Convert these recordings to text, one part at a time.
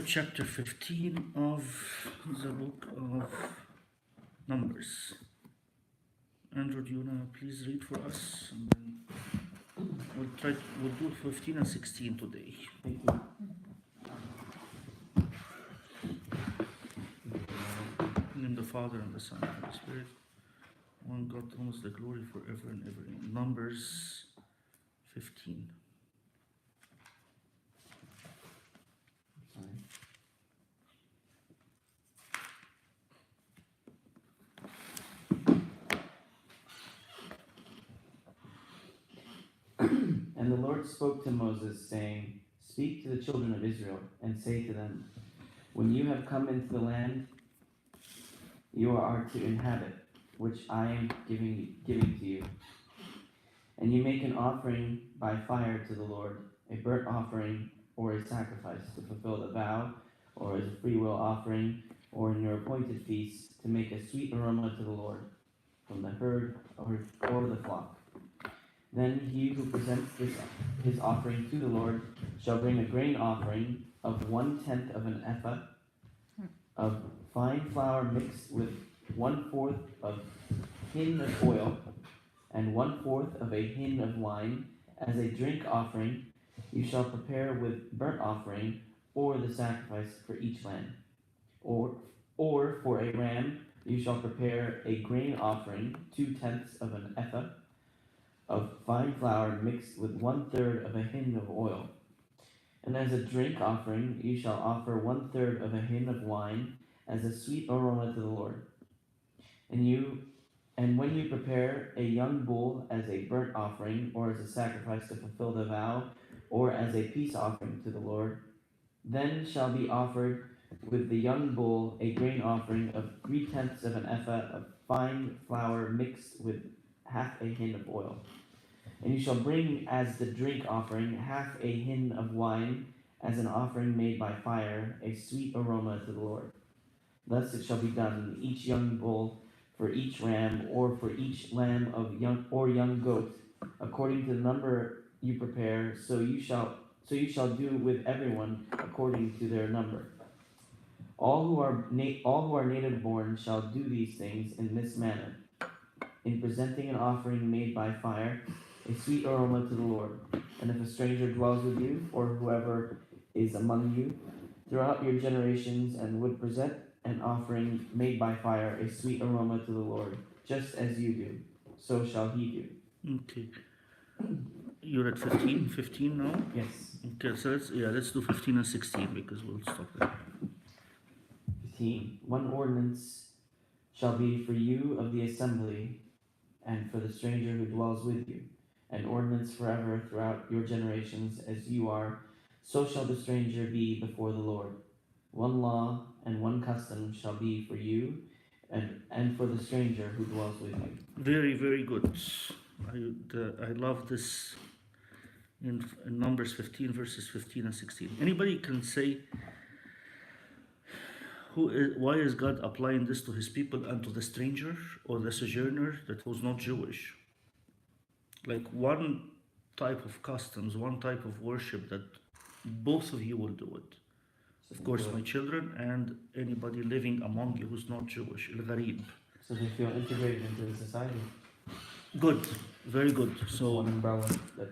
chapter 15 of the book of Numbers. Andrew, do you wanna please read for us? And then we'll do 15 and 16 today. Thank you. In the name of the Father and the Son and the Spirit, one God, who is the glory forever and ever. Numbers 15. Sorry. And the Lord spoke to Moses, saying, Speak to the children of Israel, and say to them, When you have come into the land you are to inhabit, which I am giving to you, and you make an offering by fire to the Lord, a burnt offering or a sacrifice to fulfill the vow, or as a freewill offering, or in your appointed feasts, to make a sweet aroma to the Lord, from the herd or the flock. Then he who presents his offering to the Lord shall bring a grain offering of 1/10 of an ephah of fine flour mixed with 1/4 of hin of oil and 1/4 of a hin of wine as a drink offering. You shall prepare with burnt offering or the sacrifice for each lamb, or for a ram you shall prepare a grain offering 2/10 of an ephah of fine flour mixed with 1/3 of a hin of oil. And as a drink offering, you shall offer 1/3 of a hin of wine as a sweet aroma to the Lord. And when you prepare a young bull as a burnt offering, or as a sacrifice to fulfill the vow, or as a peace offering to the Lord, then shall be offered with the young bull a grain offering of 3/10 of an ephah of fine flour mixed with half a hin of oil. And you shall bring as the drink offering half a hin of wine as an offering made by fire, a sweet aroma to the Lord. Thus it shall be done, each young bull for each ram, or for each lamb of young goat, according to the number you prepare, so you shall do with everyone according to their number. All who are native born shall do these things in this manner, in presenting an offering made by fire, a sweet aroma to the Lord. And if a stranger dwells with you, or whoever is among you, throughout your generations, and would present an offering made by fire, a sweet aroma to the Lord, just as you do, so shall he do. Okay. You're at 15 now? Yes. Okay, so let's do 15 and 16 because we'll stop there. 15. One ordinance shall be for you of the assembly, and for the stranger who dwells with you, an ordinance forever throughout your generations, as you are, so shall the stranger be before the Lord. One law and one custom shall be for you and for the stranger who dwells with you. Very, very good. I love this in Numbers 15, verses 15 and 16. Anybody can say, why is God applying this to his people and to the stranger or the sojourner that was not Jewish? Like one type of customs, one type of worship that both of you will do it. Of course, my children and anybody living among you who's not Jewish, al-gharib. So they feel integrated into the society. Good, very good. So one umbrella that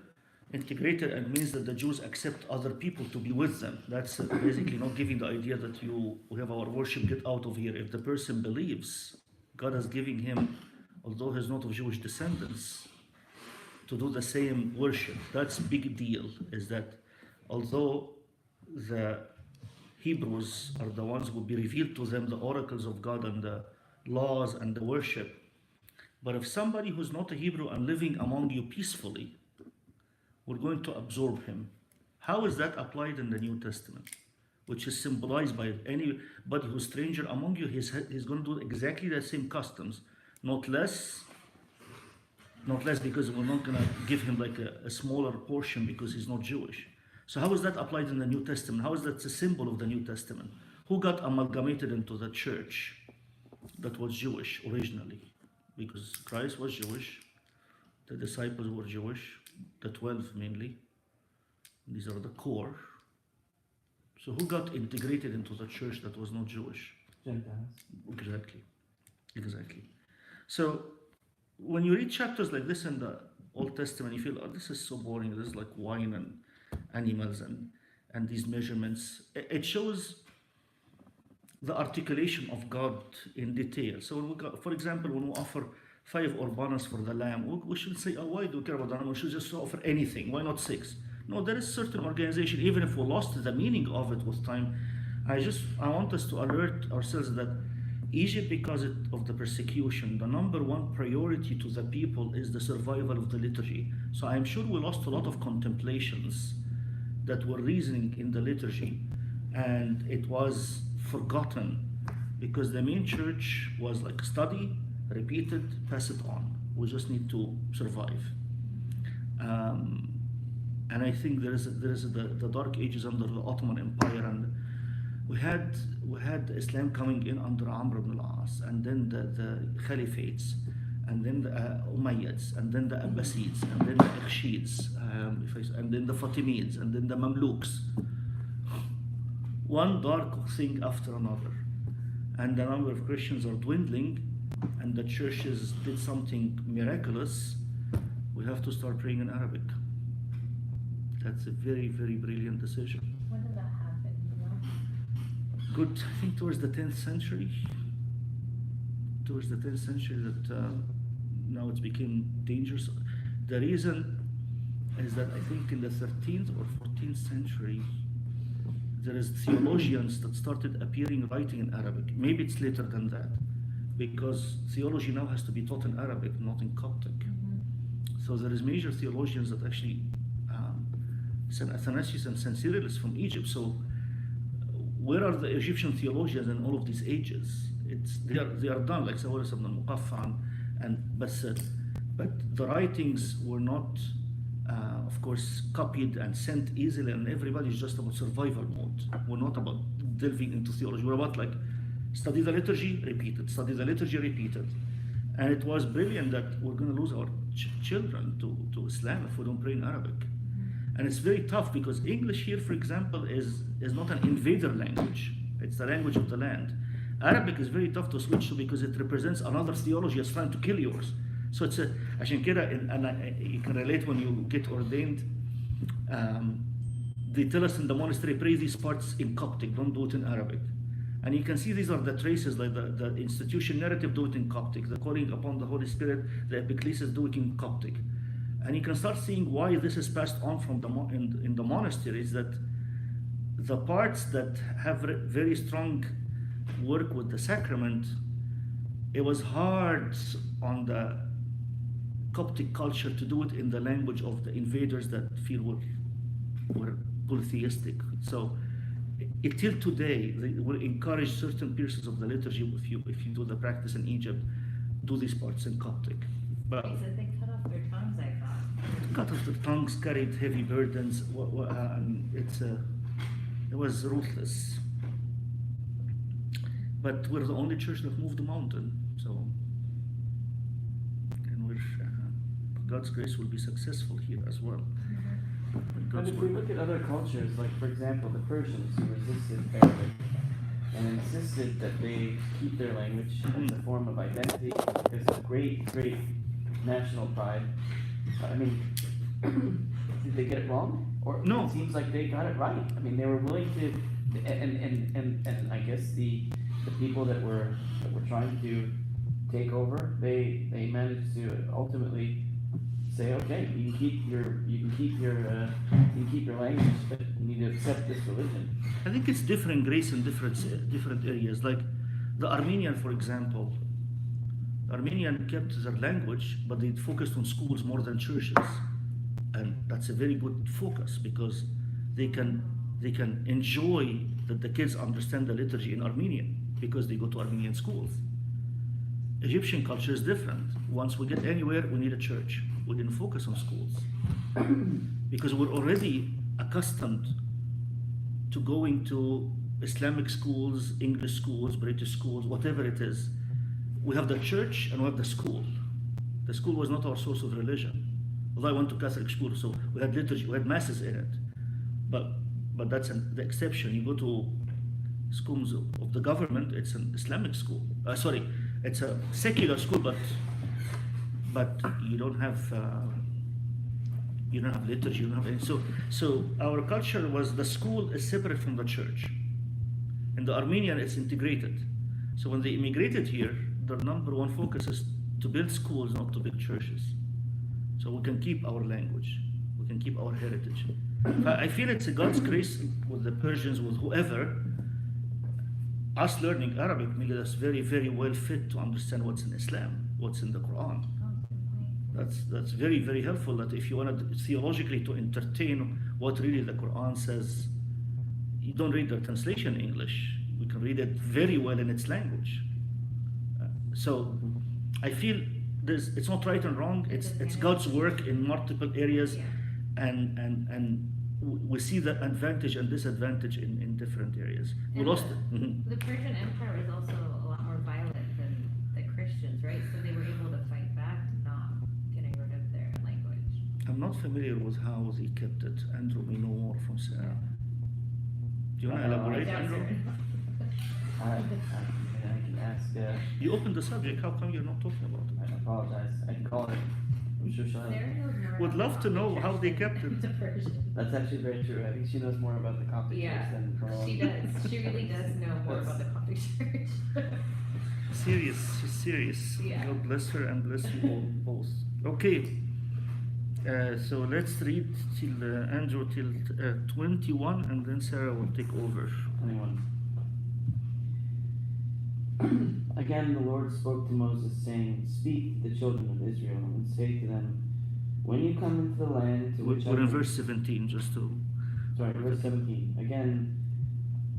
integrated and means that the Jews accept other people to be with them. That's basically not giving the idea that we have our worship, get out of here. If the person believes, God is giving him, although he's not of Jewish descendants, to do the same worship. That's big deal, is that although the Hebrews are the ones who will be revealed to them the oracles of God and the laws and the worship, but if somebody who's not a Hebrew and living among you peacefully, we're going to absorb him. How is that applied in the New Testament? Which is symbolized by anybody who's stranger among you, he's going to do exactly the same customs, not less because we're not going to give him like a smaller portion because he's not Jewish. So how is that applied in the New Testament? How is that a symbol of the New Testament? Who got amalgamated into the church that was Jewish originally? Because Christ was Jewish, the disciples were Jewish, the 12 mainly. These are the core. So who got integrated into the church that was not Jewish? Gentiles. Exactly. So when you read chapters like this in the Old Testament, you feel, oh, this is so boring. This is like wine and animals and these measurements. It shows the articulation of God in detail. So when we got, for example, when we offer 5 urbanas for the lamb, we should say, oh, why do we care about the lamb? We should just offer anything. Why not 6? No, there is certain organization, even if we lost the meaning of it with time. I want us to alert ourselves that Egypt, because of the persecution, the number one priority to the people is the survival of the liturgy. So I'm sure we lost a lot of contemplations that were reasoning in the liturgy, and it was forgotten because the main church was like study, repeated, pass it on. We just need to survive. And I think there is the dark ages under the Ottoman Empire, and we had Islam coming in under Amr ibn al-As, and then the Caliphates, and then the Umayyads, and then the Abbasids, and then the Ikhshids, and then the Fatimids, and then the Mamluks. One dark thing after another, and the number of Christians are dwindling, and the churches did something miraculous. We have to start praying in Arabic. That's a very, very brilliant decision. When did that happen, you know? Good, I think towards the 10th century. Towards the 10th century that now it became dangerous. The reason is that I think in the 13th or 14th century, there is theologians that started appearing writing in Arabic. Maybe it's later than that, because theology now has to be taught in Arabic, not in Coptic. So there is major theologians that actually, St. Athanasius and St. Cyrillus from Egypt. So where are the Egyptian theologians in all of these ages? They are done, like Sawiris ibn al-Muqaffa and Bassat, but the writings were not, of course, copied and sent easily, and everybody is just about survival mode. We're not about delving into theology. We're about like study the liturgy, repeat it, study the liturgy, repeat it. And it was brilliant that we're going to lose our children to Islam if we don't pray in Arabic. And it's very tough because English here, for example, is not an invader language. It's the language of the land. Arabic is very tough to switch to because it represents another theology that's trying to kill yours. So it's عشان كده, and you can relate when you get ordained. They tell us in the monastery, pray these parts in Coptic, don't do it in Arabic. And you can see these are the traces, like the institution narrative, do it in Coptic. The calling upon the Holy Spirit, the epiclesis, do it in Coptic. And you can start seeing why this is passed on from in the monasteries, that the parts that have very strong work with the sacrament, it was hard on the Coptic culture to do it in the language of the invaders that feel were polytheistic. So till today, they will encourage certain pieces of the liturgy. If you do the practice in Egypt, do these parts in Coptic. But They said they cut off their tongues, I thought. cut off their tongues, carried heavy burdens. It was ruthless. But we're the only church that moved the mountain. So, and God's grace will be successful here as well. But God's if we word. look at other cultures, like for example the Persians who resisted Arabic and insisted that they keep their language as a form of identity, as a great national pride. I mean, did they get it wrong? Or No. it seems like they got it right. I mean, they were willing to, and I guess the people that were trying to take over, they managed to ultimately say, okay, you can keep your language, but you need to accept this religion. I think it's different grace in different areas. Like the Armenian, for example, Armenian kept their language, but they focused on schools more than churches, and that's a very good focus because they can enjoy that the kids understand the liturgy in Armenian because they go to Armenian schools. Egyptian culture is different. Once we get anywhere, we need a church. We didn't focus on schools because we're already accustomed to going to Islamic schools, English schools, British schools, whatever it is. We have the church and we have the school. The school was not our source of religion. Although I went to Catholic school, so we had liturgy, we had masses in it. But but that's the exception. You go to schools of the government, it's an Islamic school. Sorry, it's a secular school, but you don't have liturgy, you don't have any. So our culture was the school is separate from the church. In the Armenian, it's integrated. So when they immigrated here, their number one focus is to build schools, not to build churches. So we can keep our language, we can keep our heritage. I feel it's a God's grace with the Persians, with whoever. Us learning Arabic made us very, very well fit to understand what's in Islam, what's in the Quran. That's very, very helpful. That if you wanted theologically to entertain what really the Quran says, you don't read the translation in English. We can read it very well in its language. So I feel it's not right and wrong. It's God's work in multiple areas, Yeah. and we see the advantage and disadvantage in different areas. We And lost the- it. Mhm. The Persian Empire was also a lot more violent than the Christians, right? So they were able to fight back, not getting rid of their language. I'm not familiar with how they kept it. Andrew, we know more from Sarah. Do you want to elaborate, Andrew? I can ask, You opened the subject. How come you're not talking about it? I apologize, I can call her. I'm sure she'll have. Sarah knows more Would about love to the know Coptic how they church kept than it. the Persian. That's actually very true. I think she knows more about the Coptic Yeah, church than her own. she does. She really does know more about the Coptic church. Serious. She's serious. Yeah. God bless her and bless you all both. Okay. So let's read till Andrew till 21, and then Sarah will take over. 21. Again, the Lord spoke to Moses, saying, "Speak to the children of Israel, and say to them, when you come into the land to which We're in verse 17, just to. Sorry, verse 17. Again,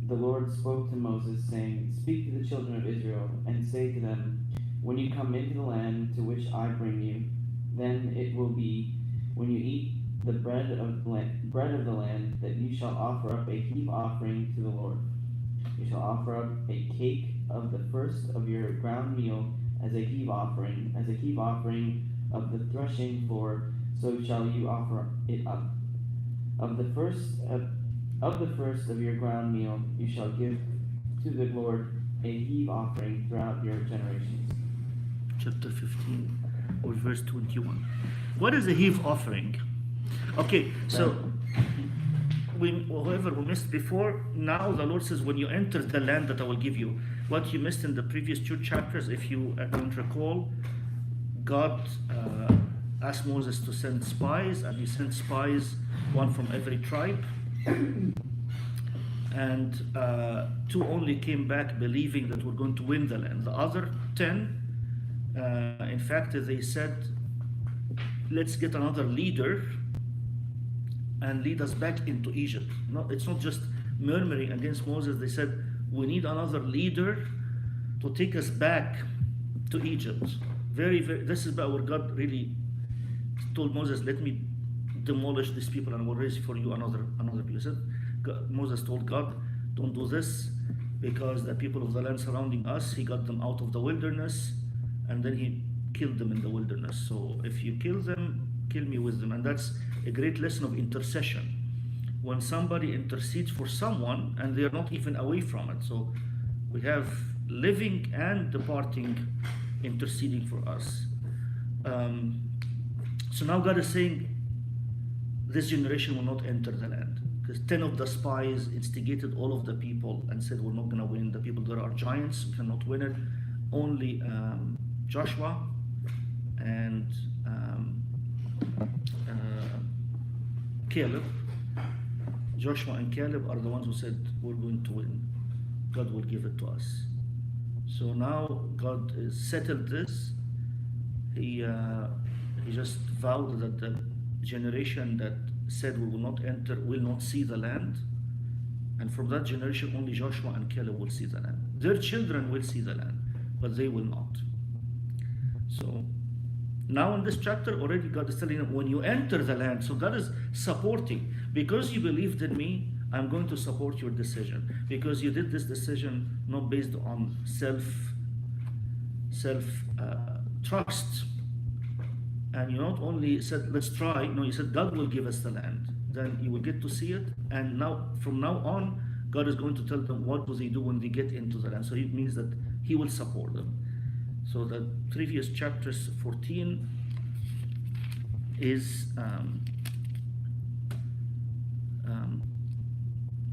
the Lord spoke to Moses, saying, "Speak to the children of Israel, and say to them, when you come into the land to which I bring you, then it will be, when you eat the bread of the land, that you shall offer up a heave offering to the Lord. You shall offer up a cake of the first of your ground meal as a heave offering of the threshing floor, so shall you offer it up. Of the first of your ground meal you shall give to the Lord a heave offering throughout your generations." Chapter 15 or verse 21. What is a heave offering? Okay, so whoever we missed before, now the Lord says, when you enter the land that I will give you. What you missed in the previous 2 chapters, if you don't recall, God asked Moses to send spies, and he sent spies, one from every tribe. And 2 only came back believing that we're going to win the land. The other 10, in fact, they said, let's get another leader and lead us back into Egypt. It's not just murmuring against Moses. They said, we need another leader to take us back to Egypt. Very, very, this is where God really told Moses, let me demolish these people and we'll raise for you another people. Said, Moses told God, don't do this, because the people of the land surrounding us, he got them out of the wilderness, and then he killed them in the wilderness. So if you kill them, kill me with them. And that's a great lesson of intercession. When somebody intercedes for someone and they are not even away from it. So we have living and departing interceding for us. So now God is saying this generation will not enter the land, because 10 of the spies instigated all of the people and said, we're not going to win. The people there are giants, we cannot win it. Only Joshua and Caleb. Joshua and Caleb are the ones who said, we're going to win. God will give it to us. So now God has settled this. He just vowed that the generation that said we will not enter will not see the land. And from that generation, only Joshua and Caleb will see the land. Their children will see the land, but they will not. So now in this chapter, already God is telling them, when you enter the land, so God is supporting. Because you believed in me, I'm going to support your decision. Because you did this decision not based on trust. And you not only said, let's try, no, you said, God will give us the land. then you will get to see it. And now, from now on, God is going to tell them what do they do when they get into the land. So it means that He will support them. So the previous chapters 14 is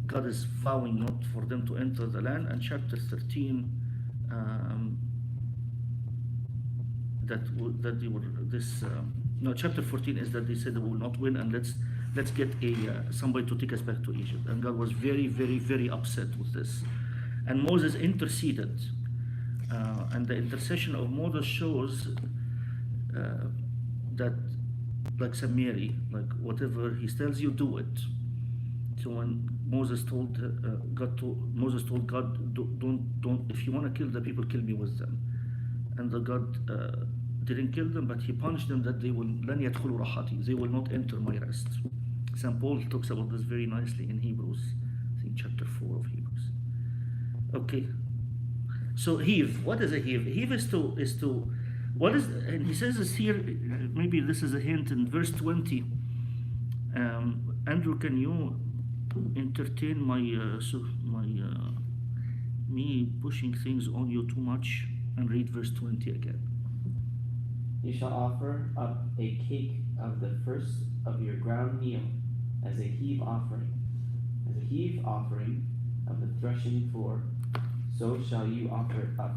God is vowing not for them to enter the land, and chapter 13 that they were no, chapter 14 is that they said they will not win, and let's get somebody to take us back to Egypt. And God was very, very, very upset with this. And Moses interceded, and the intercession of Moses shows that, like Mary, like whatever He tells you, do it. So when Moses told God, don't, if you want to kill the people, kill me with them. And the God didn't kill them, but He punished them that they will لن يدخلوا راحتي, they will not enter my rest. St. Paul talks about this very nicely in Hebrews, I think chapter 4 of Hebrews. Okay, so heave. What is a heave? Heave is to what is, and he says this here. Maybe this is a hint in verse 20. Andrew, can you entertain me pushing things on you too much and read verse 20 again? You shall offer up a cake of the first of your ground meal as a heave offering of the threshing floor, so shall you offer it up.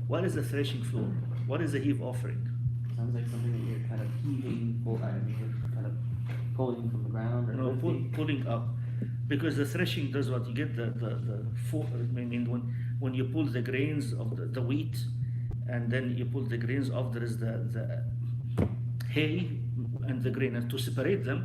What is the threshing floor? What is a heave offering? Sounds like something that you're kind of heaving, kind of pulling from the ground, or No, lifting. pulling up, because the threshing does what you get I mean, when you pull the grains of the wheat, and then you pull the grains off, there is the hay and the grain, and to separate them,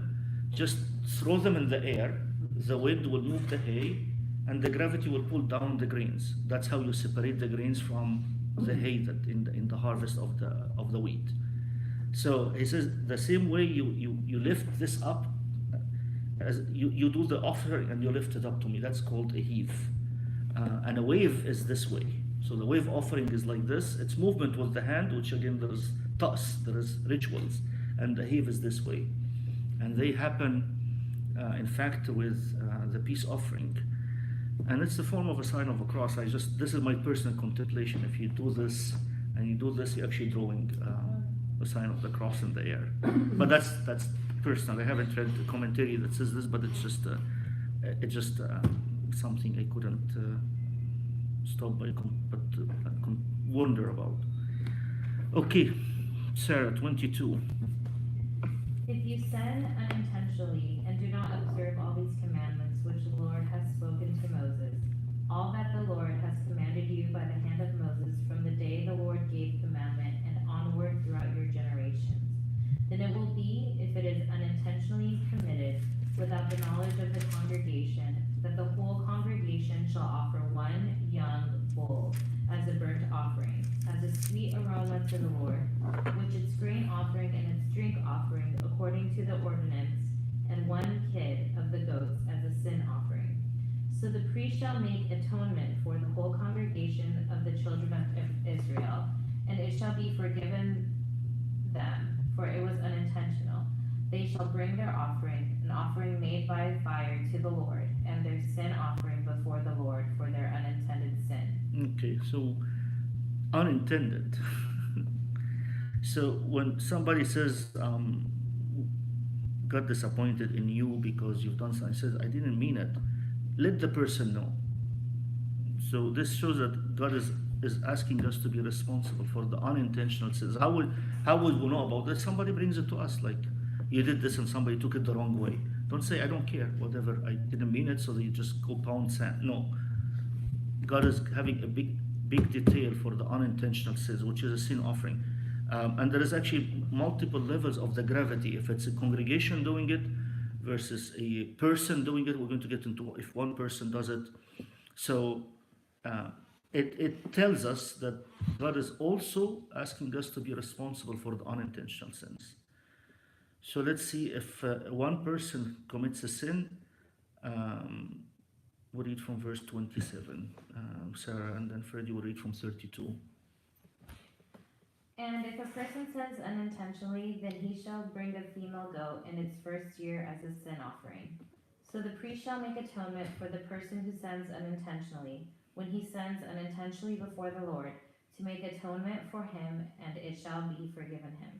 just throw them in the air. The wind will move the hay, and the gravity will pull down the grains. That's how you separate the grains from the hay that in the harvest of the wheat. So he says the same way you lift this up, as you do the offering and you lift it up to me. That's called a heave, and a wave is this way. So the wave offering is like this. It's movement with the hand, which again there is ta's, there is rituals, and the heave is this way, and they happen in fact with the peace offering, and it's the form of a sign of a cross. This is my personal contemplation. If you do this and you do this, you're actually drawing the sign of the cross in the air. But that's personal. I haven't read the commentary that says this, but it's just something I couldn't stop but wonder about. Okay, Sarah, 22. If you sin unintentionally and do not observe all these commandments which the Lord has spoken to Moses, all that the Lord has commanded you by the hand of Moses from the day the Lord gave commandment and onward throughout your generations, then it will be, if it is unintentionally committed without the knowledge of the congregation, that the whole congregation shall offer one young bull as a burnt offering, as a sweet aroma to the Lord, which its grain offering and its drink offering according to the ordinance, and one kid of the goats as a sin offering. So the priest shall make atonement for the whole congregation of the children of Israel, and it shall be forgiven them, for it was unintentional. They shall bring their offering, an offering made by fire to the Lord, and their sin offering before the Lord for their unintended sin. Okay, so unintended. So when somebody says, got disappointed in you because you've done something, says, I didn't mean it, let the person know. So this shows that God is asking us to be responsible for the unintentional sins. How would we know about this? Somebody brings it to us, like, you did this and somebody took it the wrong way. Don't say, I don't care, whatever, I didn't mean it, so that you just go pound sand. No. God is having a big detail for the unintentional sins, which is a sin offering. And there is actually multiple levels of the gravity. If it's a congregation doing it versus a person doing it, we're going to get into if one person does it. So it tells us that God is also asking us to be responsible for the unintentional sins. So let's see if one person commits a sin. We'll read from verse 27, Sarah, and then Freddie will read from 32. And if a person sins unintentionally, then he shall bring a female goat in its first year as a sin offering. So the priest shall make atonement for the person who sins unintentionally, when he sins unintentionally before the Lord, to make atonement for him, and it shall be forgiven him.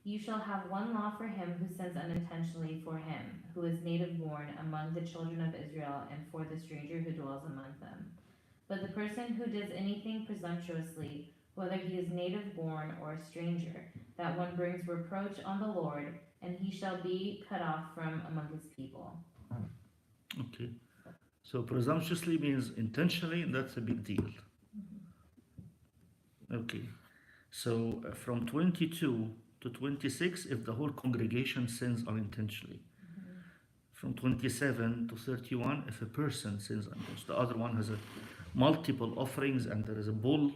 You shall have one law for him who sins unintentionally for him, who is native born among the children of Israel, and for the stranger who dwells among them. But the person who does anything presumptuously, whether he is native born or a stranger, that one brings reproach on the Lord, and he shall be cut off from among his people. Okay. So presumptuously means intentionally, and that's a big deal. Okay. So from 22 to 26, if the whole congregation sins unintentionally. From 27 to 31, if a person sins unintentionally. The other one has a multiple offerings, and there is a bull,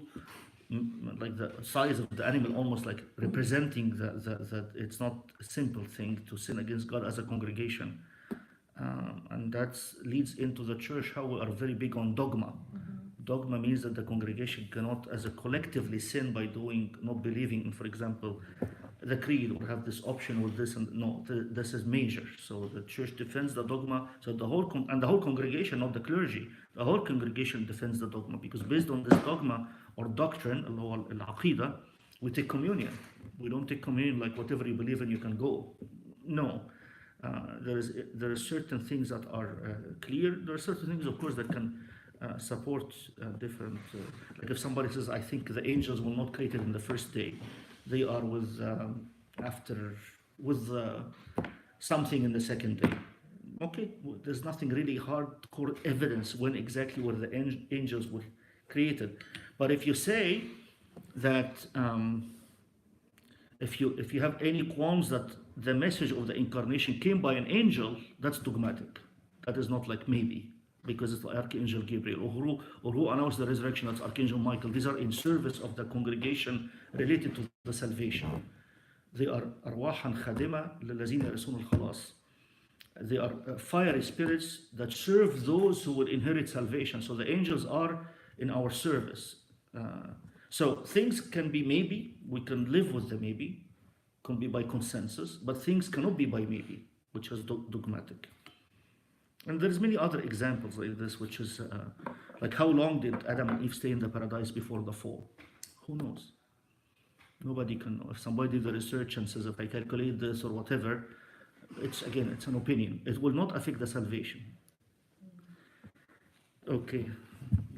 like the size of the animal, almost like representing that it's not a simple thing to sin against God as a congregation. And that leads into the church, how we are very big on dogma. Dogma means that the congregation cannot, as a collectively, sin by not believing in, for example, the creed, or have this option or this, and no, this is major. So the church defends the dogma. So the whole congregation, not the clergy, the whole congregation defends the dogma, because based on this dogma or doctrine, al-aqidah, we take communion. We don't take communion like whatever you believe in, you can go. No. There are certain things that are clear. There are certain things, of course, that can support different. Like if somebody says, "I think the angels were not created in the first day; they are with something in the second day." Okay, there's nothing really hardcore evidence when exactly were the angels were created. But if you say that, if you have any qualms that the message of the incarnation came by an angel, that's dogmatic. That is not like maybe, because it's the Archangel Gabriel, or who announced the resurrection, that's Archangel Michael. These are in service of the congregation related to the salvation. They are أرواحا خادمة للذين يرثون الخلاص. They are fiery spirits that serve those who will inherit salvation. So the angels are in our service. So things can be maybe, we can live with the maybe, can be by consensus, but things cannot be by maybe, which is dogmatic. And there's many other examples like this, which is like how long did Adam and Eve stay in the paradise before the fall? Who knows? Nobody can know. If somebody did the research and says, if I calculate this or whatever, it's an opinion. It will not affect the salvation. Okay,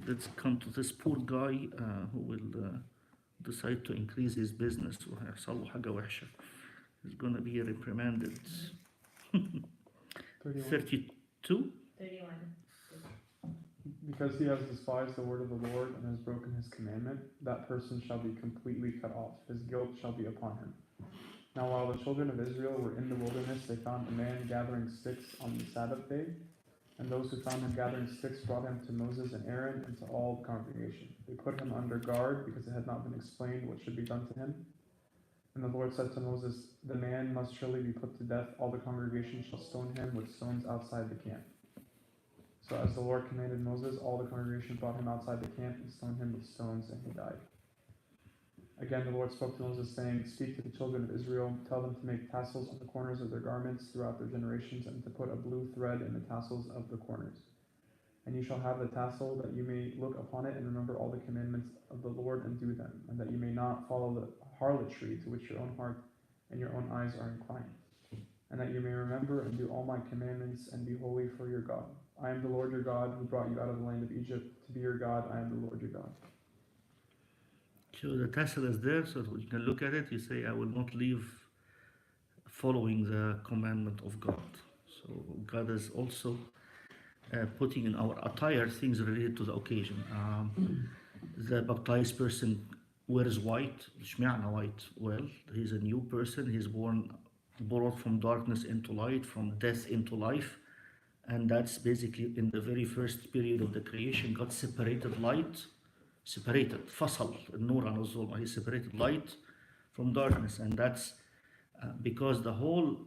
let's come to this poor guy who will decide to increase his business. He's going to be reprimanded. 32? 31. Because he has despised the word of the Lord and has broken his commandment, that person shall be completely cut off. His guilt shall be upon him. Now while the children of Israel were in the wilderness, they found a man gathering sticks on the Sabbath day. And those who found him gathering sticks brought him to Moses and Aaron and to all the congregation. They put him under guard because it had not been explained what should be done to him. And the Lord said to Moses, the man must surely be put to death. All the congregation shall stone him with stones outside the camp. So as the Lord commanded Moses, all the congregation brought him outside the camp and stoned him with stones, and he died. Again the Lord spoke to Moses, saying, speak to the children of Israel, tell them to make tassels on the corners of their garments throughout their generations, and to put a blue thread in the tassels of the corners. And you shall have the tassel, that you may look upon it and remember all the commandments of the Lord and do them, and that you may not follow the harlotry to which your own heart and your own eyes are inclined, and that you may remember and do all my commandments and be holy for your God. I am the Lord your God, who brought you out of the land of Egypt. To be your God, I am the Lord your God. So the tassel is there, so you can look at it. You say, I will not leave following the commandment of God. So God is also putting in our attire things related to the occasion. The baptized person wears white. Shmi'na white. Well, he's a new person. He's brought from darkness into light, from death into life. And that's basically in the very first period of the creation, God separated light, fasal, nur an zulma. He separated light from darkness. And that's because the whole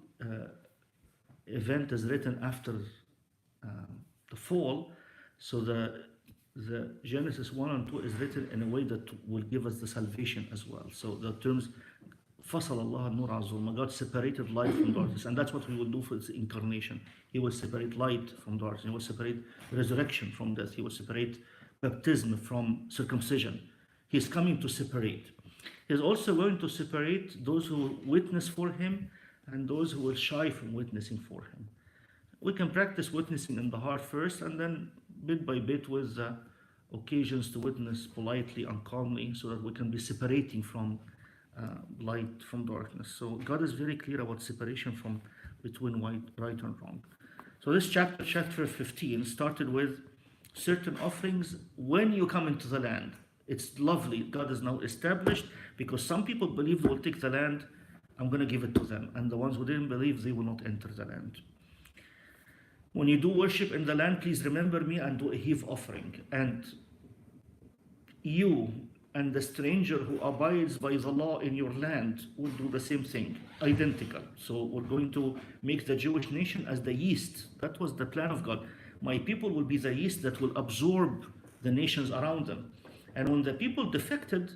event is written after the fall. So the Genesis 1 and 2 is written in a way that will give us the salvation as well. So the terms فصل الله النور عن الظلمة. God separated light from darkness, and that's what He will do for His incarnation. He will separate light from darkness. He will separate resurrection from death. He will separate baptism from circumcision. He's coming to separate. He's also going to separate those who will witness for Him and those who will shy from witnessing for Him. We can practice witnessing in the heart first, and then bit by bit with occasions to witness politely and calmly, so that we can be separating from light from darkness. So God is very clear about separation from between right and wrong. So this chapter 15, started with certain offerings when you come into the land. It's lovely. God is now established, because some people believe they will take the land. I'm going to give it to them, and the ones who didn't believe, they will not enter the land. When you do worship in the land, please remember me and do a heave offering. And you and the stranger who abides by the law in your land will do the same thing, identical. So we're going to make the Jewish nation as the yeast. That was the plan of God. My people will be the yeast that will absorb the nations around them. And when the people defected,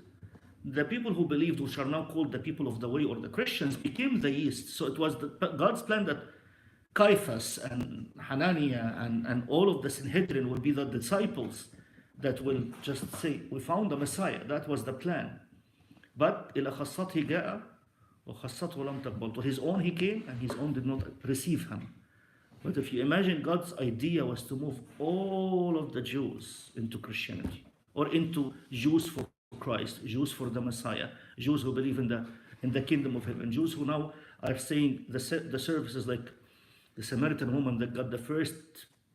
the people who believed, which are now called the people of the way or the Christians, became the yeast. So it was God's plan that Caiaphas and Hananiah and all of the Sanhedrin will be the disciples that will just say, we found the Messiah. That was the plan. But إلى خاصته جاء وخاصته لم تقبل. To his own he came, and his own did not receive him. But if you imagine, God's idea was to move all of the Jews into Christianity, or into Jews for Christ, Jews for the Messiah, Jews who believe in the kingdom of heaven, Jews who now are saying the services like the Samaritan woman that got the first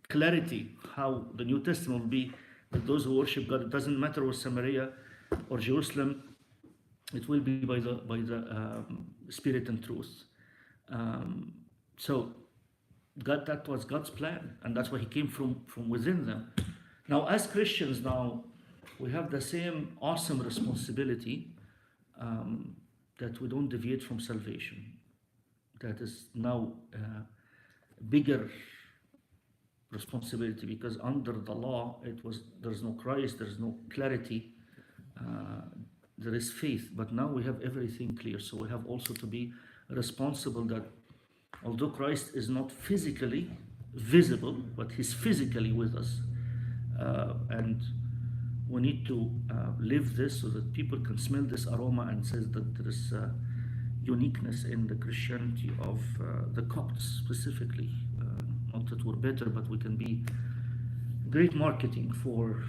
clarity how the New Testament will be, that those who worship God, it doesn't matter whether Samaria or Jerusalem, it will be by the Spirit and truth. So God, that was God's plan, and that's why He came from within them. Now, as Christians, now we have the same awesome responsibility that we don't deviate from salvation. That is now bigger responsibility, because under the law there's no Christ, there's no clarity, there is faith, but now we have everything clear. So we have also to be responsible that although Christ is not physically visible, but He's physically with us, and we need to live this so that people can smell this aroma and says that there is uniqueness in the Christianity of the Copts specifically. Not that we're better, but we can be great marketing for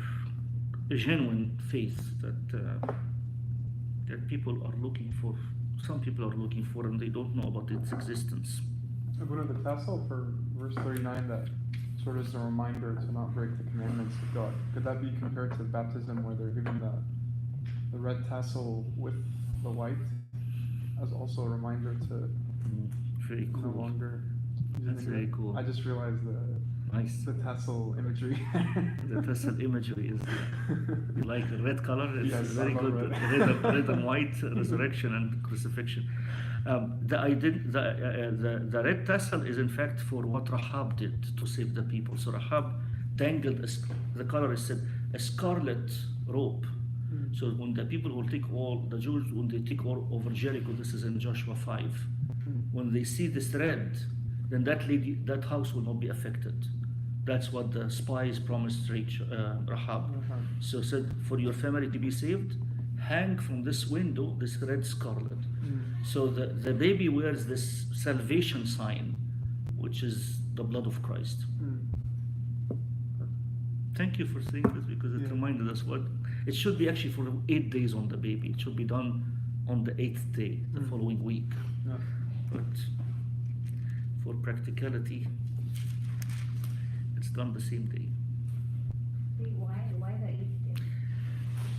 a genuine faith that people are looking for. Some people are looking for, and they don't know about its existence. Abuna, the tassel for verse 39 that sort of is a reminder to not break the commandments of God. Could that be compared to baptism, where they're given the red tassel with the white as also a reminder to Very no cool. longer? That's very cool. I just realized Nice. the tassel imagery. The tassel imagery is you like the red color. It's Yes, very I love good. red. Red and white, resurrection and crucifixion. The red tassel is in fact for what Rahab did to save the people. So Rahab dangled the color is said a scarlet rope. So when the people will take all the Jews, when they take all over Jericho, this is in Joshua 5. When they see this red, then that house will not be affected. That's what the spies promised Rahab. So said, for your family to be saved, hang from this window this red scarlet. So the baby wears this salvation sign, which is the blood of Christ. Thank you for saying this, because it reminded us what it should be actually for 8 days on the baby. It should be done on the 8th day, the following week. Yeah. But for practicality, it's done the same day. Wait, why the 8th day?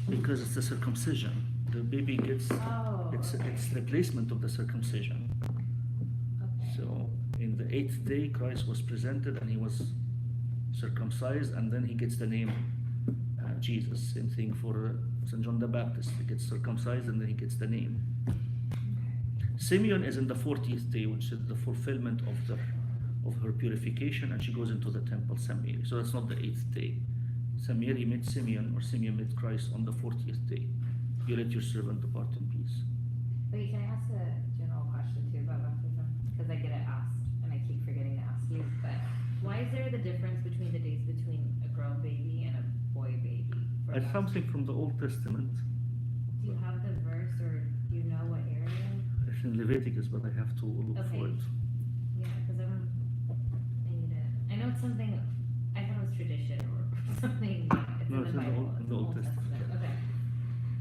Because it's the circumcision. The baby gets it's replacement of the circumcision. Okay. So in the 8th day, Christ was presented and He was circumcised, and then He gets the name Jesus. Same thing for St. John the Baptist. He gets circumcised and then he gets the name. Simeon is in the 40th day, which is the fulfillment of her purification, and she goes into the temple St. Mary. So that's not the 8th day. Mary met Simeon, or Simeon met Christ on the 40th day. You let your servant depart in peace. Wait, can I ask a general question too about baptism? Because I get it asked, and I keep forgetting to ask you. But why is there the difference between the days between a girl baby and a boy baby? for It's baptism? something from the Old Testament. Do you have the verse, or do you know what area? It's in Leviticus, but I have to look for Okay. it. Yeah, because I need it. I know it's something. I thought it was tradition or something. It's No, in it's the in the Bible. Old- It's in the Old Testament. Okay.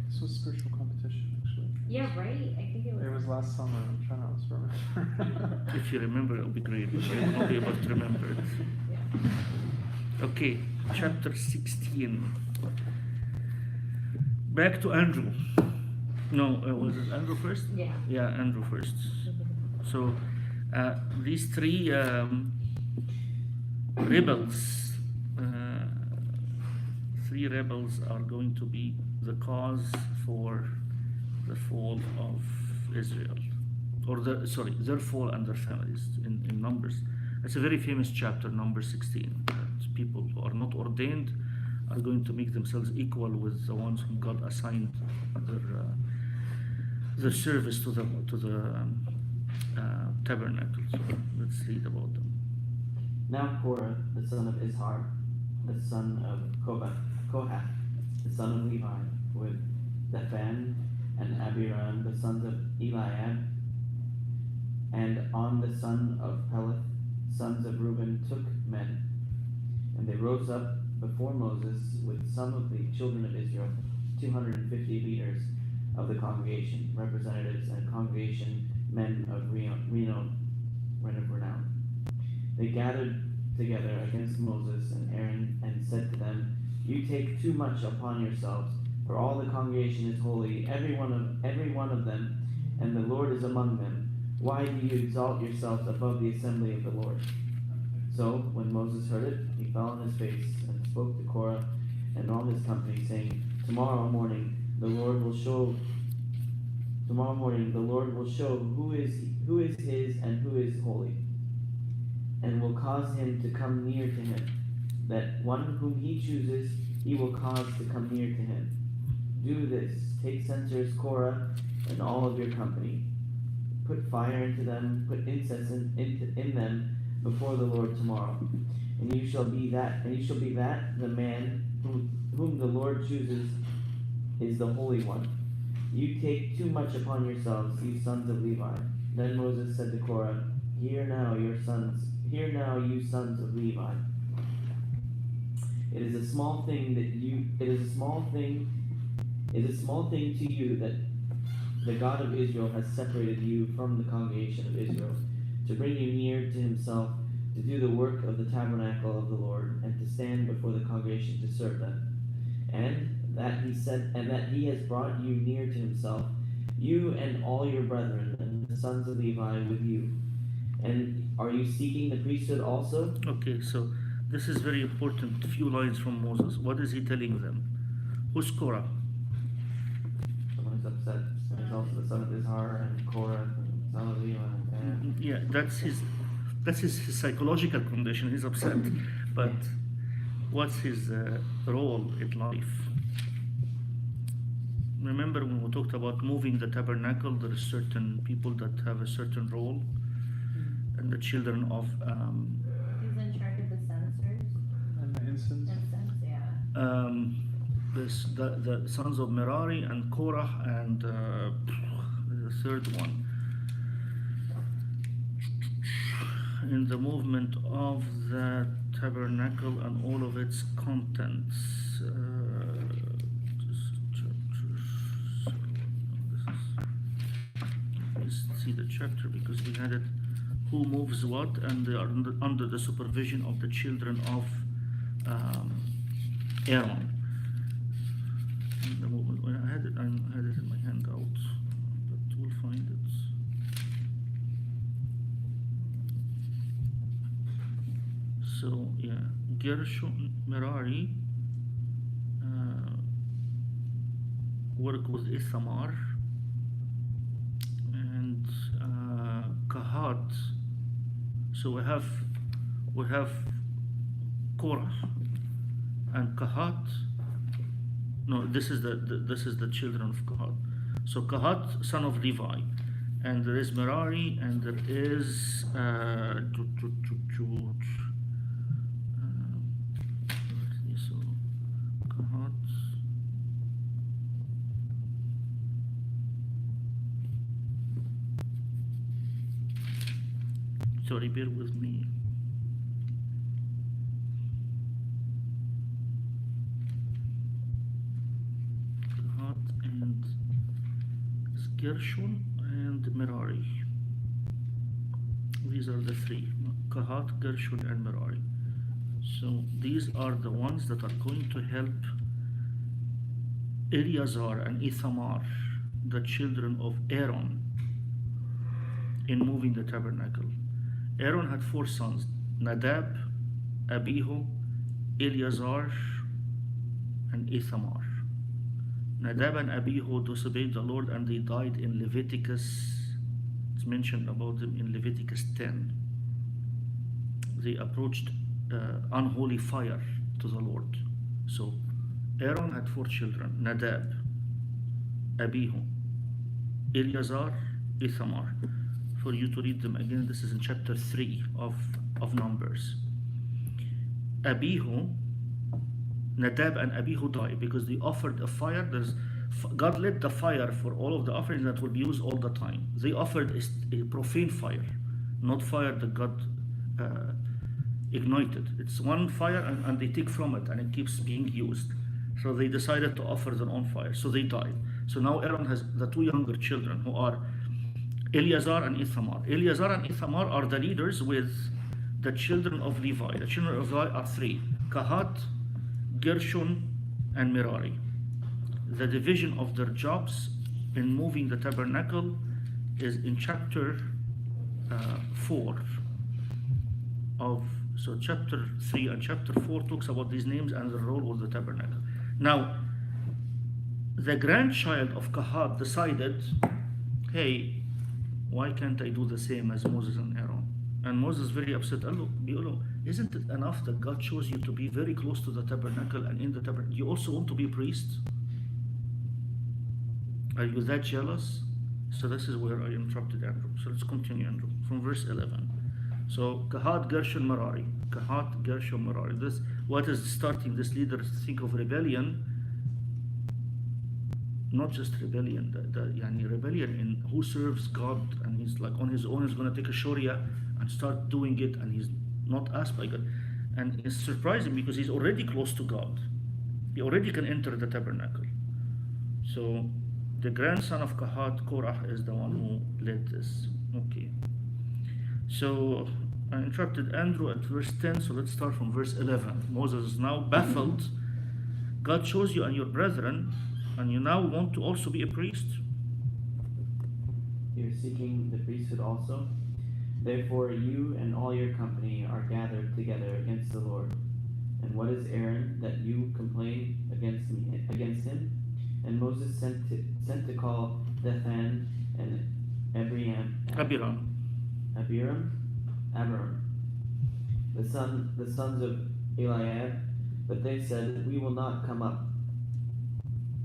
This was spiritual competition, actually. Yeah, right. I think it was. It was last summer. I'm trying to remember. If you remember, it'll be great. I will not be able to remember it. Yeah. Okay, chapter 16. Back to Andrew. No, was it Andrew first? Yeah. Yeah, Andrew first. So these three rebels, are going to be the cause for the fall of Israel, or their fall and their families in Numbers. It's a very famous chapter, number 16. That people who are not ordained are going to make themselves equal with the ones whom God assigned their service to the tabernacle. So let's read about them. Now Korah, the son of Izhar, the son of Kohath, the son of Levi, with Dathan and Abiram, the sons of Eliab, and On, the son of Peleth, sons of Reuben, took men. And they rose up before Moses with some of the children of Israel, 250 leaders of the congregation, representatives and congregation men of renown. They gathered together against Moses and Aaron and said to them, "You take too much upon yourselves, for all the congregation is holy, every one of them, and the Lord is among them. Why do you exalt yourselves above the assembly of the Lord?" So when Moses heard it, he fell on his face and spoke to Korah and all his company, saying, Tomorrow morning the Lord will show who is his and who is holy, and will cause him to come near to him. That one whom he chooses, he will cause to come near to him. Do this: take censers, Korah, and all of your company. Put fire into them, put incense in them before the Lord tomorrow. And you shall be that the man whom the Lord chooses is the Holy One. You take too much upon yourselves, you sons of Levi. Then Moses said to Korah, Hear now, you sons of Levi. It is a small thing to you that the God of Israel has separated you from the congregation of Israel, to bring you near to himself, to do the work of the tabernacle of the Lord, and to stand before the congregation to serve them. And that he has brought you near to himself, you and all your brethren, and the sons of Levi with you. And are you seeking the priesthood also? Okay, so this is very important. Few lines from Moses. What is he telling them? Who's Korah? Someone is upset. And it's also the son of Izhar and Korah, and son of Levi. And Yeah, that's his psychological condition. He's upset, but what's his role in life? Remember when we talked about moving the tabernacle, there are certain people that have a certain role, and the children of Who's in charge of the censers? And the incense. Incense, yeah. the sons of Merari and Korah and the third one in the movement of the tabernacle and all of its contents. Let's see the chapter because we had it. Who moves what, and they are under the supervision of the children of Aaron. In the movement, when I had it in my handout, but we'll find it. So yeah, Gershon, Merari work with Ithamar, and Kahat. So we have Korah and Kahat. No, this is the children of Kahat. So Kahat, son of Levi, and there is Merari, and there is so Kahat. Sorry, bear with me. Kahat and Gershon and Merari. These are the three: Kahat, Gershon, and Merari. So these are the ones that are going to help Eleazar and Ithamar, the children of Aaron, in moving the tabernacle. Aaron had 4 sons: Nadab, Abihu, Eleazar, and Ithamar. Nadab and Abihu disobeyed the Lord and they died in Leviticus. It's mentioned about them in Leviticus 10. They approached unholy fire to the Lord. So Aaron had 4 children: Nadab, Abihu, Eleazar, Ithamar. For you to read them again, this is in chapter 3 of Numbers. Abihu, Nadab and Abihu died because they offered a fire. God lit the fire for all of the offerings that will be used all the time. They offered a profane fire, not fire that God ignited. It's one fire and they take from it and it keeps being used. So they decided to offer their own fire. So they died. So now Aaron has the 2 younger children who are Eleazar and Ithamar. Eleazar and Ithamar are the leaders with the children of Levi. The children of Levi are 3: Kahat, Gershon, and Merari. The division of their jobs in moving the tabernacle is in chapter 4 so chapter 3 and chapter 4 talks about these names and the role of the tabernacle. Now, the grandchild of Kahat decided, hey, why can't I do the same as Moses and Aaron? And Moses very upset. Isn't it enough that God chose you to be very close to the tabernacle and in the tabernacle? You also want to be a priest? Are you that jealous? So this is where I interrupted Andrew. So let's continue, Andrew, from verse 11. So Kahat, Gershon, Merari. Kahat, Gershon, Merari. This, what is starting this leader to think of rebellion? Not just rebellion, rebellion in who serves God, and he's like on his own is going to take a Sharia and start doing it, and he's not asked by God. And it's surprising because he's already close to God. He already can enter the tabernacle. So the grandson of Kahat, Korah, is the one who led this. Okay. So I interrupted Andrew at verse 10, so let's start from verse 11. Moses is now baffled. God chose you and your brethren, and you now want to also be a priest? You're seeking the priesthood also? Therefore you and all your company are gathered together against the Lord. And what is Aaron that you complain against him? And Moses sent to call Dathan and Abiram, the sons of Eliab, but they said, we will not come up.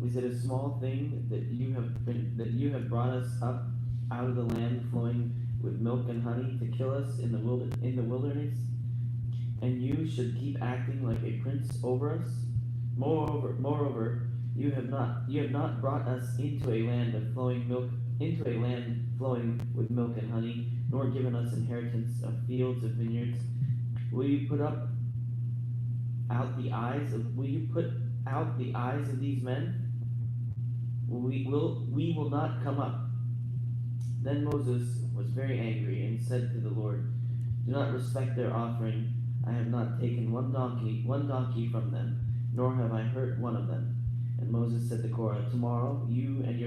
Is it a small thing that you have brought us up out of the land flowing with milk and honey to kill us in the wilderness? And you should keep acting like a prince over us? Moreover, you have not brought us into a land flowing with milk and honey, nor given us inheritance of fields of vineyards. Will you put out the eyes of these men? We will not come up. Then Moses was very angry and said to the Lord, do not respect their offering. I have not taken one donkey from them, nor have I hurt one of them. And Moses said to Korah, tomorrow you and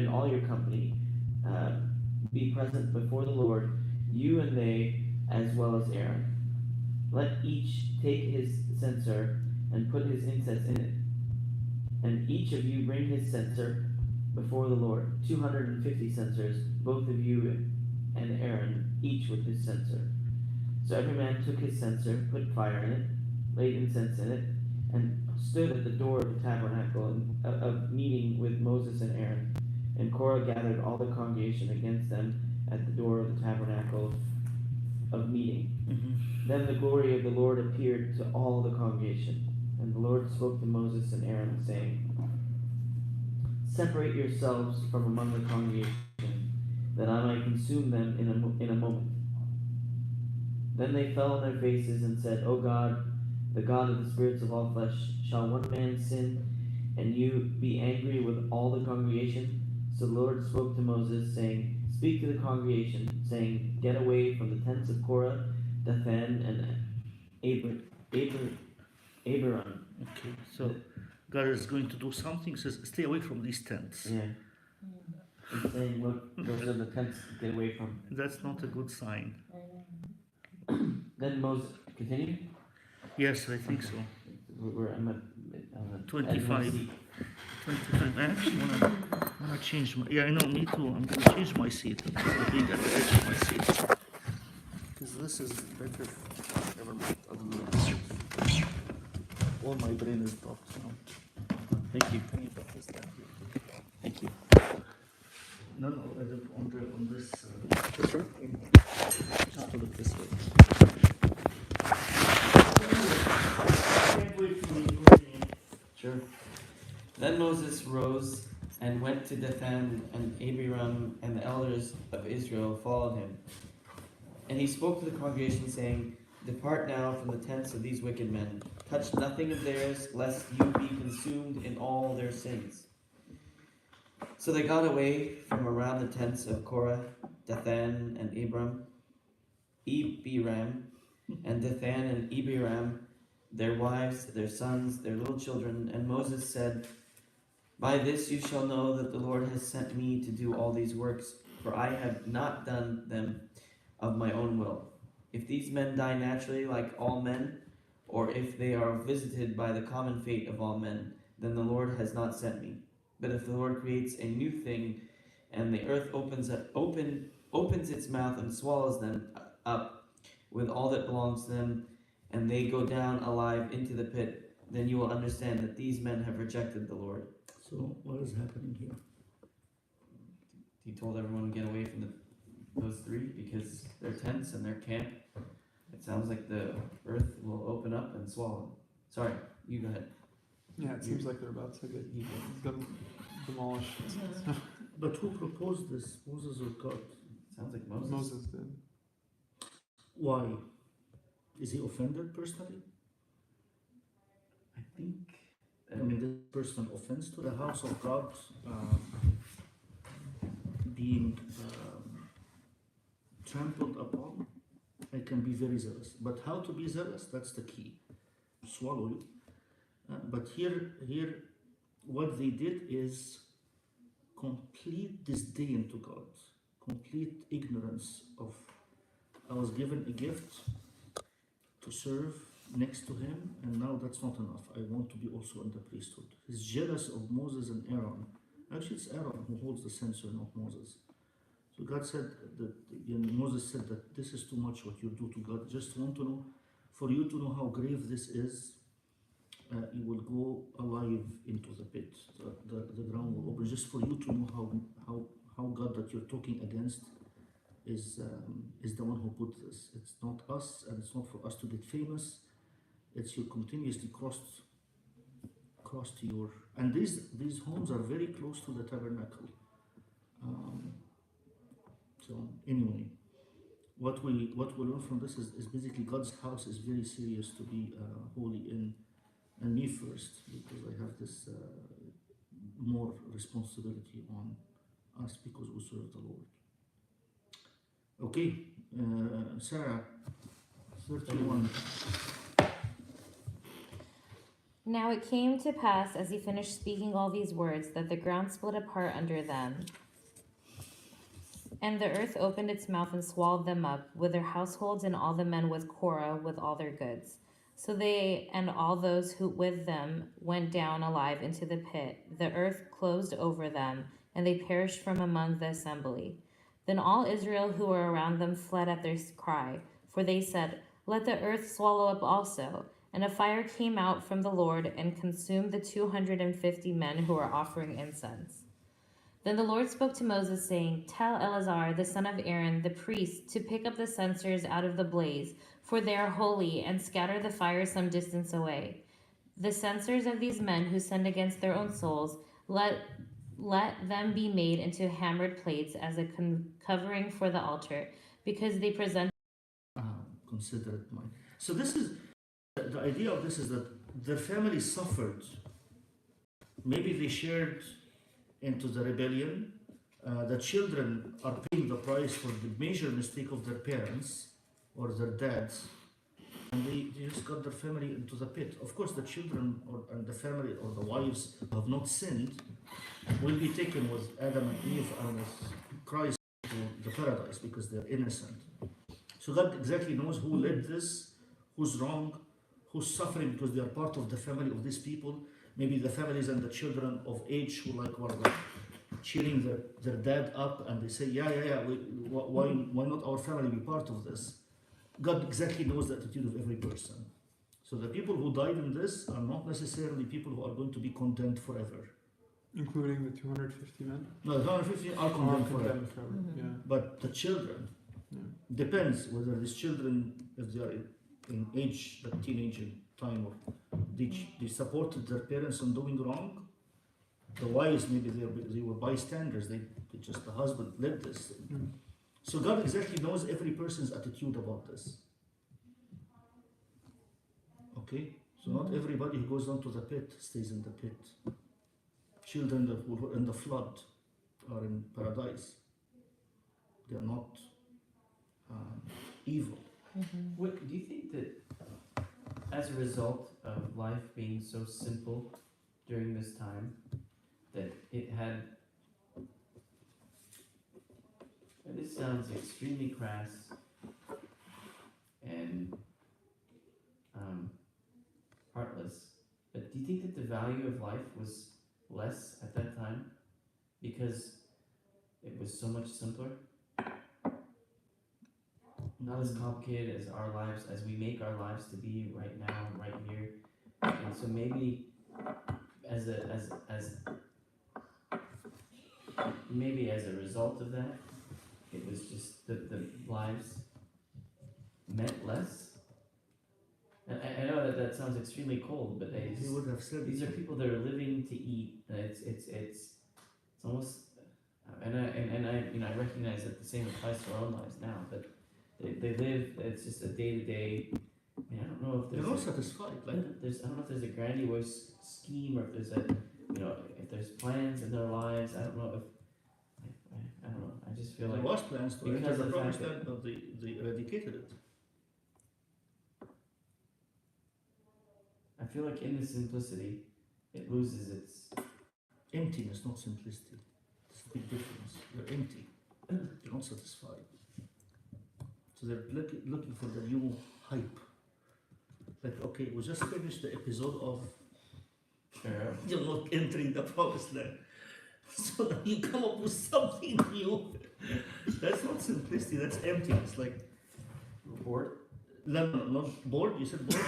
all your company, be present before the Lord, you and they, as well as Aaron. Let each take his censer and put his incense in it. And each of you bring his censer before the Lord, 250 censers, both of you and Aaron, each with his censer. So every man took his censer, put fire in it, laid incense in it, and stood at the door of the tabernacle of meeting with Moses and Aaron. And Korah gathered all the congregation against them at the door of the tabernacle of meeting. Then the glory of the Lord appeared to all the congregation. And the Lord spoke to Moses and Aaron, saying, Separate yourselves from among the congregation, that I might consume them in a moment. Then they fell on their faces and said, O God, the God of the spirits of all flesh, shall one man sin, and you be angry with all the congregation? So the Lord spoke to Moses, saying, Speak to the congregation, saying, Get away from the tents of Korah, Dathan, and Abiram. Okay, so God is going to do something. He says, stay away from these tents. Yeah. He's saying, look, those are the tents to get away from. That's not a good sign. Then Moses, continue? Yes, I think so. I'm at 25. 25. I actually wanna change my. Yeah, I know. Me too. I'm gonna change my seat. I'm gonna be at the edge of my seat because this is better. Never mind. I don't know. All my brain is blocked now. Thank you. Can you put this down here? Thank you. No, on this. Sure. Just to look this way. Can't wait for me. Sure. Then Moses rose and went to Dathan, and Abiram and the elders of Israel followed him. And he spoke to the congregation, saying, Depart now from the tents of these wicked men. Touch nothing of theirs, lest you be consumed in all their sins. So they got away from around the tents of Korah, Dathan, and Abiram, and Dathan and Abiram, their wives, their sons, their little children. And Moses said, By this you shall know that the Lord has sent me to do all these works, for I have not done them of my own will. If these men die naturally like all men, or if they are visited by the common fate of all men, then the Lord has not sent me. But if the Lord creates a new thing, and the earth opens its mouth and swallows them up with all that belongs to them, and they go down alive into the pit, then you will understand that these men have rejected the Lord. So what is happening here? He told everyone to get away from those three because their tents and their camp. It sounds like the earth will open up and swallow them. Sorry, you go ahead. Yeah, it seems like they're about to get demolished. But who proposed this? Moses or God? Sounds like Moses. Moses did. Why? Is he offended personally? I think. I mean, this personal offense to the house of God being trampled upon. I can be very zealous, but how to be zealous? That's the key. Swallow you. But here, what they did is complete disdain to God, complete ignorance of. I was given a gift to serve next to him, and now that's not enough. I want to be also in the priesthood. He's jealous of Moses and Aaron. Actually, it's Aaron who holds the censer, not Moses. So God said that, Moses said that this is too much what you do to God. Just want to know, for you to know how grave this is, you will go alive into the pit. The ground will open. Just for you to know how God that you're talking against is the one who put this. It's not us, and it's not for us to get famous. It's you continuously crossed your, and these homes are very close to the tabernacle. So anyway, what we learn from this is basically God's house is very serious to be holy in, and me first, because I have this more responsibility on us because we serve the Lord. Okay, Sarah, 31. Now it came to pass, as he finished speaking all these words, that the ground split apart under them, and the earth opened its mouth and swallowed them up, with their households and all the men with Korah with all their goods. So they and all those who with them went down alive into the pit. The earth closed over them, and they perished from among the assembly. Then all Israel who were around them fled at their cry, for they said, Let the earth swallow up also. And a fire came out from the Lord and consumed the 250 men who were offering incense. Then the Lord spoke to Moses, saying, Tell Eleazar, the son of Aaron, the priest, to pick up the censers out of the blaze, for they are holy, and scatter the fire some distance away. The censers of these men who sinned against their own souls, let them be made into hammered plates as a covering for the altar, because they present. Consider it mine. So this is the idea of this is that their family suffered. Maybe they shared into the rebellion. The children are paying the price for the major mistake of their parents or their dads, and they just got their family into the pit. Of course, the children and the family or the wives who have not sinned will be taken with Adam and Eve and with Christ to the paradise because they're innocent. So God exactly knows who led this, who's wrong, who's suffering because they are part of the family of these people. Maybe the families and the children of age who were cheering their dad up, and they say, why not our family be part of this? God exactly knows the attitude of every person. So the people who died in this are not necessarily people who are going to be condemned forever. Including the 250 men? No, the 250 are condemned forever. Yeah. But the children, depends whether these children, if they are in age, the teenage time, or they supported their parents in doing wrong. The wives, maybe they were bystanders. They just, the husband led this. So God exactly knows every person's attitude about this. Okay? So not everybody who goes down to the pit stays in the pit. Children that were in the flood are in paradise. They are not evil. What do you think that, as a result of life being so simple during this time, that it had, and this sounds extremely crass and heartless, but do you think that the value of life was less at that time because it was so much simpler? Not as complicated as our lives, as we make our lives to be right now, right here. And so maybe as a result of that, it was just the lives meant less. And I know that sounds extremely cold, but He would have said these are people that are living to eat. It's almost, and I recognize that the same applies to our own lives now, but they live. It's just a day to day. I don't know if they're there's not satisfied. I don't know if there's a grandiose scheme or if there's if there's plans in their lives. I don't know if I don't know. I just feel There like was plans to because enter the of the promised fact land, but they eradicated it. I feel like in the simplicity, it loses its. Emptiness, not simplicity. It's a big difference. They're empty. They're not satisfied. So they're looking for the new hype. Like, okay, we just finished the episode of you're not entering the promised land. So now you come up with something new. That's not simplicity, that's emptiness. Like, Bored? no, not bored. You said bored?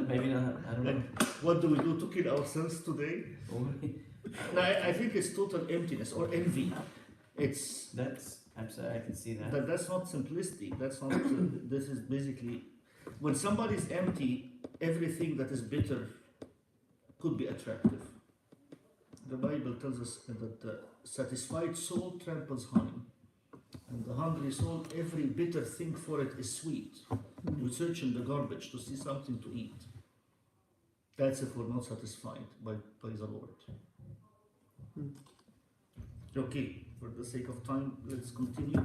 Maybe not. I don't know. Like, what do we do to kill ourselves today? No, I think it's total emptiness or envy. It's That's absolutely. I can see that. that's not simplicity. That's not. This is basically when somebody's empty, everything that is bitter could be attractive. The Bible tells us that the satisfied soul tramples honey, and the hungry soul, every bitter thing for it is sweet. You search in the garbage to see something to eat. That's if we're not satisfied by the Lord. Okay, for the sake of time, let's continue.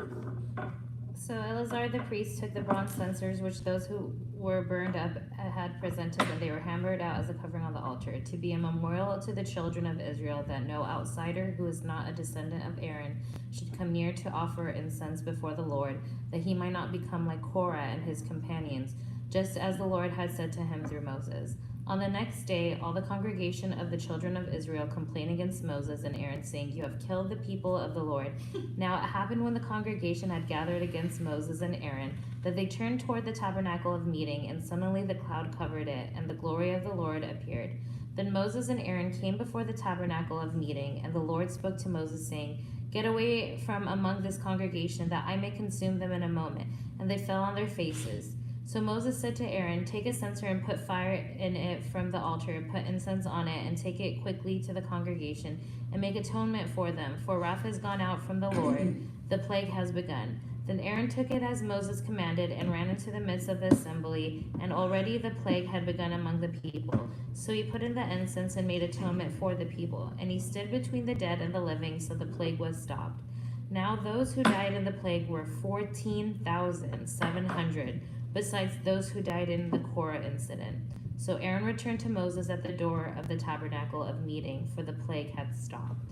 So Eleazar the priest took the bronze censers which those who were burned up had presented, and they were hammered out as a covering on the altar, to be a memorial to the children of Israel that no outsider who is not a descendant of Aaron should come near to offer incense before the Lord, that he might not become like Korah and his companions, just as the Lord had said to him through Moses. On the next day, all the congregation of the children of Israel complained against Moses and Aaron, saying, "You have killed the people of the Lord." Now it happened when the congregation had gathered against Moses and Aaron that they turned toward the tabernacle of meeting, and suddenly the cloud covered it, and the glory of the Lord appeared. Then Moses and Aaron came before the tabernacle of meeting, and the Lord spoke to Moses, saying, "Get away from among this congregation, that I may consume them in a moment." And they fell on their faces. So Moses said to Aaron, "Take a censer and put fire in it from the altar, put incense on it, and take it quickly to the congregation, and make atonement for them, for wrath has gone out from the Lord, the plague has begun." Then Aaron took it as Moses commanded, and ran into the midst of the assembly, and already the plague had begun among the people. So he put in the incense and made atonement for the people, and he stood between the dead and the living, so the plague was stopped. Now those who died in the plague were 14,700, besides those who died in the Korah incident. So Aaron returned to Moses at the door of the tabernacle of meeting, for the plague had stopped.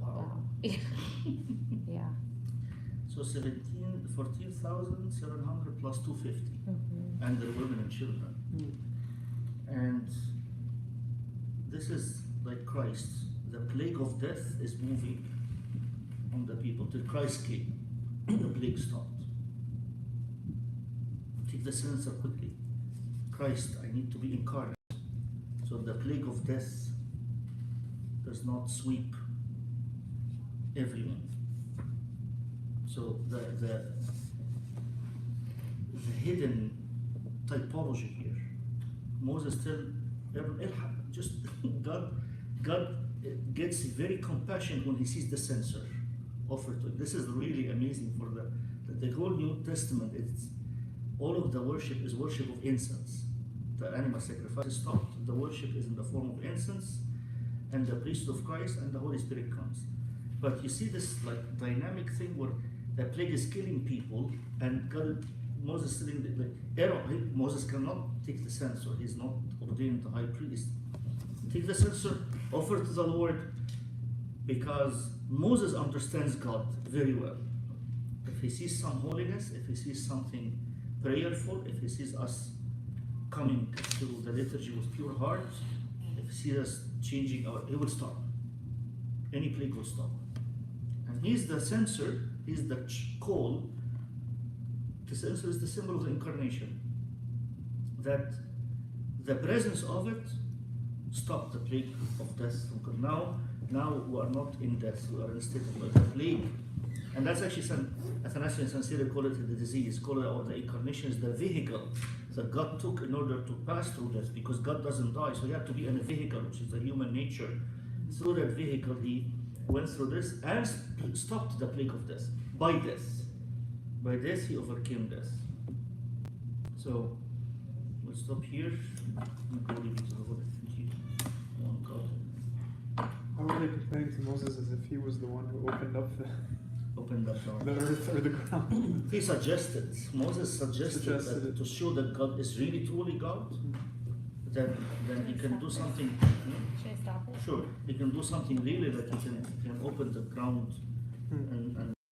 Wow. Yeah. So 14,700 plus 250, and the women and children. And this is like Christ. The plague of death is moving on the people till Christ came. The plague stopped. Take the censer quickly. Christ, I need to be incarnate. So the plague of death does not sweep everyone. So the hidden typology here. Moses tell Aaron, "Ilhaq," just God gets very compassionate when he sees the censer offered to him. This is really amazing for the whole New Testament. It's all of the worship is worship of incense. The animal sacrifice is stopped. The worship is in the form of incense, and the priesthood of Christ and the Holy Spirit comes. But you see this like dynamic thing where the plague is killing people, and Moses sitting like Aaron. Moses cannot take the censer. He's not ordained the high priest. Take the censer, offer to the Lord, because Moses understands God very well. If he sees some holiness, if he sees something prayerful, if he sees us coming to the liturgy with pure heart, if he sees us changing he will stop. Any plague will stop. And he's the censer, he's the call. The censer is the symbol of the incarnation. That the presence of it stopped the plague of death. Now we are not in death, we are in a state of the plague. And that's actually Athanasius and St. Cyril call it the disease, call it, or the incarnation is the vehicle that God took in order to pass through death, because God doesn't die, so he had to be in a vehicle, which is the human nature. Through that vehicle, he went through this and stopped the plague of death. By death. By death, he overcame death. So, we'll stop here. Glory be to the Lord. Thank you, one God. How were they complaining to Moses as if he was the one who opened up Open that door. the earth or the ground? He suggested, Moses suggested that it. to show that God is really truly God, then he can do something. Should I stop it? Sure, he can do something really that he can open the ground and